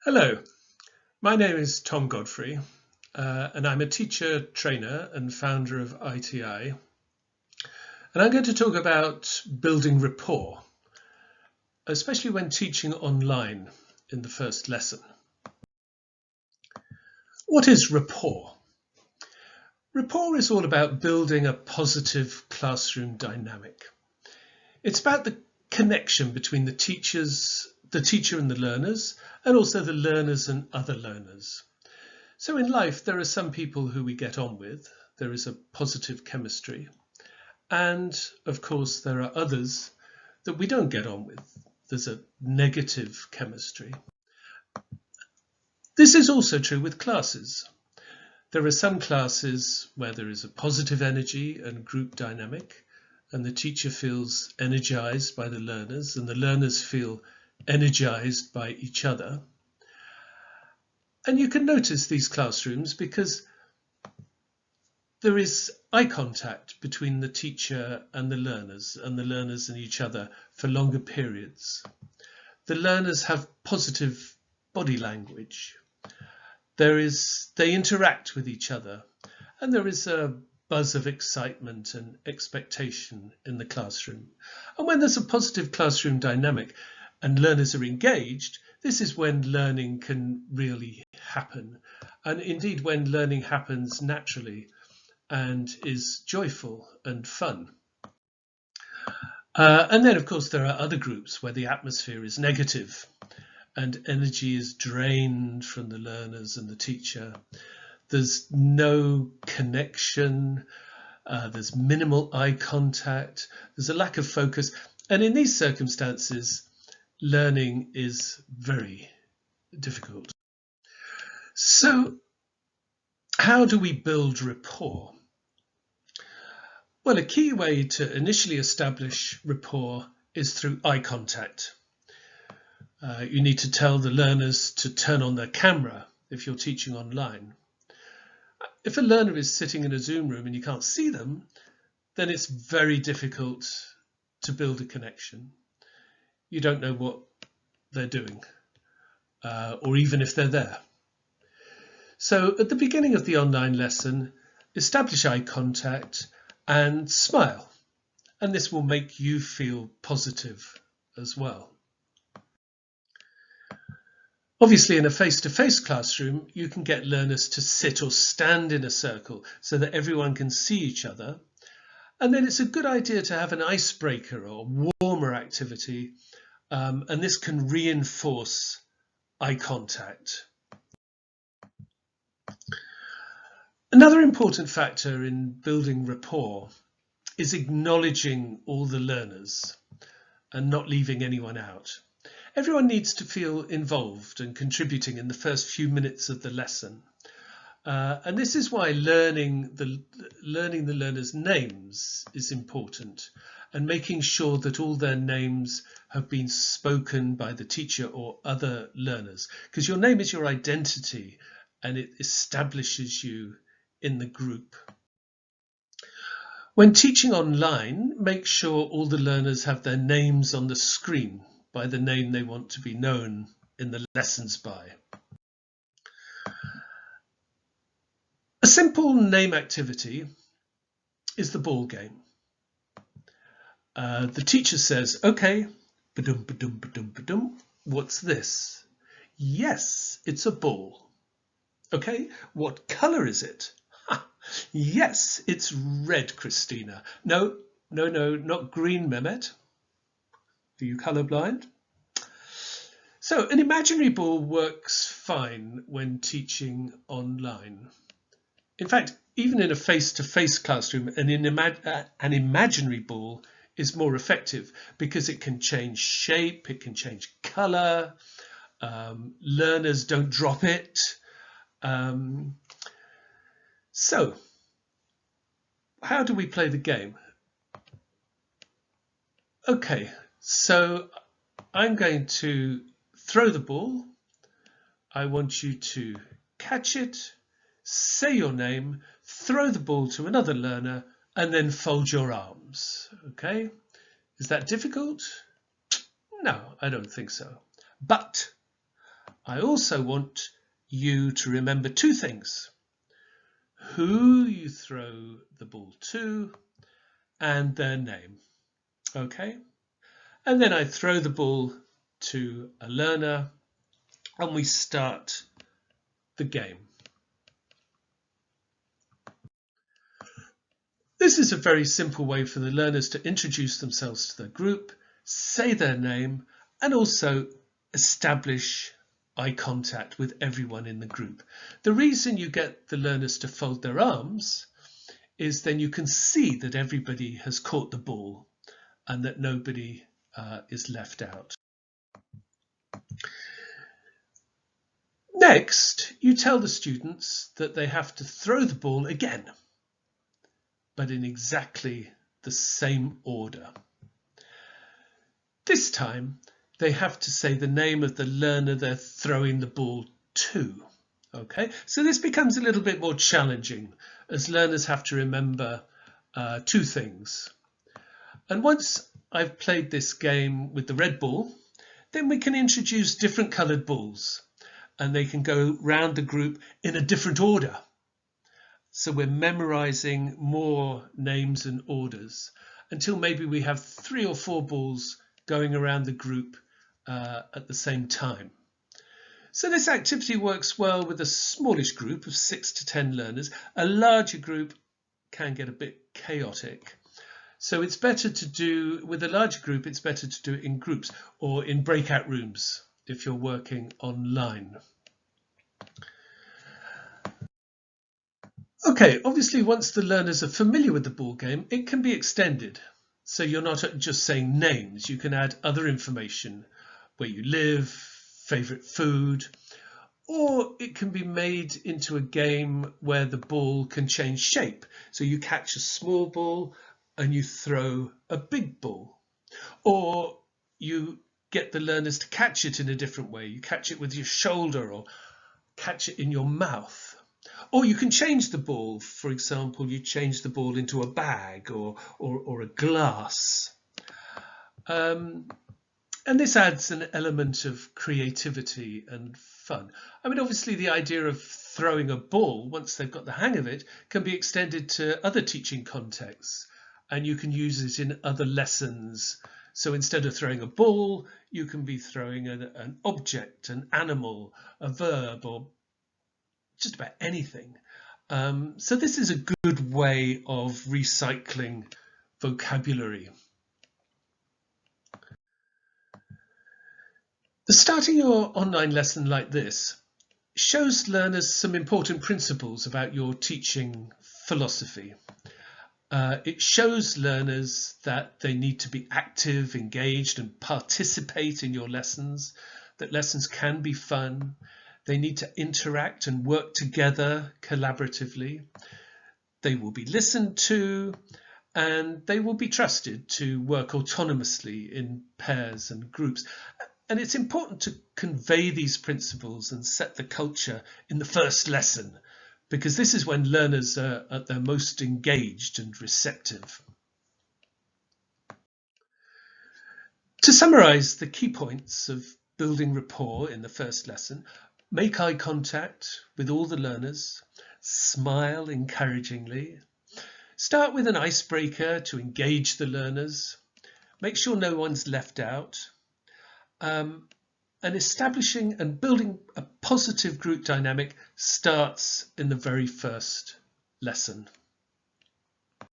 Hello, my name is Tom Godfrey, and I'm a teacher, trainer, and founder of ITI. And I'm going to talk about building rapport, especially when teaching online in the first lesson. What is rapport? Rapport is all about building a positive classroom dynamic. It's about the connection between the teacher and the learners, and also the learners and other learners. So in life, there are some people who we get on with. There is a positive chemistry. And of course, there are others that we don't get on with. There's a negative chemistry. This is also true with classes. There are some classes where there is a positive energy and group dynamic, and the teacher feels energized by the learners, and the learners feel energized by each other. And you can notice these classrooms because there is eye contact between the teacher and the learners and each other for longer periods. The learners have positive body language. They interact with each other, and there is a buzz of excitement and expectation in the classroom. And when there's a positive classroom dynamic and learners are engaged, this is when learning can really happen. And indeed, when learning happens naturally and is joyful and fun. And then, of course, there are other groups where the atmosphere is negative and energy is drained from the learners and the teacher. There's no connection, there's minimal eye contact, there's a lack of focus. And in these circumstances, learning is very difficult. So how do we build rapport? Well, a key way to initially establish rapport is through eye contact. You need to tell the learners to turn on their camera if you're teaching online. If a learner is sitting in a Zoom room and you can't see them, then it's very difficult to build a connection. You don't know what they're doing, or even if they're there. So at the beginning of the online lesson, establish eye contact and smile, and this will make you feel positive as well. Obviously, in a face-to-face classroom, you can get learners to sit or stand in a circle so that everyone can see each other. And then it's a good idea to have an icebreaker or warmer activity, and this can reinforce eye contact. Another important factor in building rapport is acknowledging all the learners and not leaving anyone out. Everyone needs to feel involved and contributing in the first few minutes of the lesson. And this is why learning the learners' names is important, and making sure that all their names have been spoken by the teacher or other learners, because your name is your identity and it establishes you in the group. When teaching online, make sure all the learners have their names on the screen by the name they want to be known in the lessons by. A simple name activity is the ball game. The teacher says, okay, ba-dum, ba-dum, ba-dum, ba-dum. What's this? Yes, it's a ball. Okay, what colour is it? Yes, it's red, Christina. No, not green, Mehmet. Are you colourblind? So an imaginary ball works fine when teaching online. In fact, even in a face-to-face classroom, an imaginary ball is more effective because it can change shape, it can change colour, learners don't drop it. So, how do we play the game? Okay, so I'm going to throw the ball. I want you to catch it, say your name, throw the ball to another learner, and then fold your arms. Okay, is that difficult? No, I don't think so. But I also want you to remember two things: who you throw the ball to and their name. Okay? And then I throw the ball to a learner and we start the game. This is a very simple way for the learners to introduce themselves to the group, say their name, and also establish eye contact with everyone in the group. The reason you get the learners to fold their arms is then you can see that everybody has caught the ball and that nobody is left out. Next, you tell the students that they have to throw the ball again, but in exactly the same order. This time, they have to say the name of the learner they're throwing the ball to. Okay, so this becomes a little bit more challenging as learners have to remember two things. And once I've played this game with the red ball, then we can introduce different coloured balls and they can go round the group in a different order. So we're memorizing more names and orders until maybe we have 3 or 4 balls going around the group at the same time. So this activity works well with a smallish group of 6 to 10 learners. A larger group can get a bit chaotic. So it's better to do, with a larger group, it's better to do it in groups or in breakout rooms if you're working online. Okay, obviously once the learners are familiar with the ball game, it can be extended. So you're not just saying names, you can add other information, where you live, favourite food, or it can be made into a game where the ball can change shape. So you catch a small ball and you throw a big ball, or you get the learners to catch it in a different way. You catch it with your shoulder or catch it in your mouth. Or you can change the ball. For example, you change the ball into a bag or a glass. And this adds an element of creativity and fun. I mean, obviously the idea of throwing a ball, once they've got the hang of it, can be extended to other teaching contexts, and you can use it in other lessons. So instead of throwing a ball, you can be throwing an object, an animal, a verb, or just about anything. So this is a good way of recycling vocabulary. Starting your online lesson like this shows learners some important principles about your teaching philosophy. It shows learners that they need to be active, engaged, and participate in your lessons, that lessons can be fun. They need to interact and work together collaboratively. They will be listened to, and they will be trusted to work autonomously in pairs and groups. And it's important to convey these principles and set the culture in the first lesson, because this is when learners are at their most engaged and receptive. To summarize the key points of building rapport in the first lesson: make eye contact with all the learners, smile encouragingly, start with an icebreaker to engage the learners, make sure no one's left out, and establishing and building a positive group dynamic starts in the very first lesson.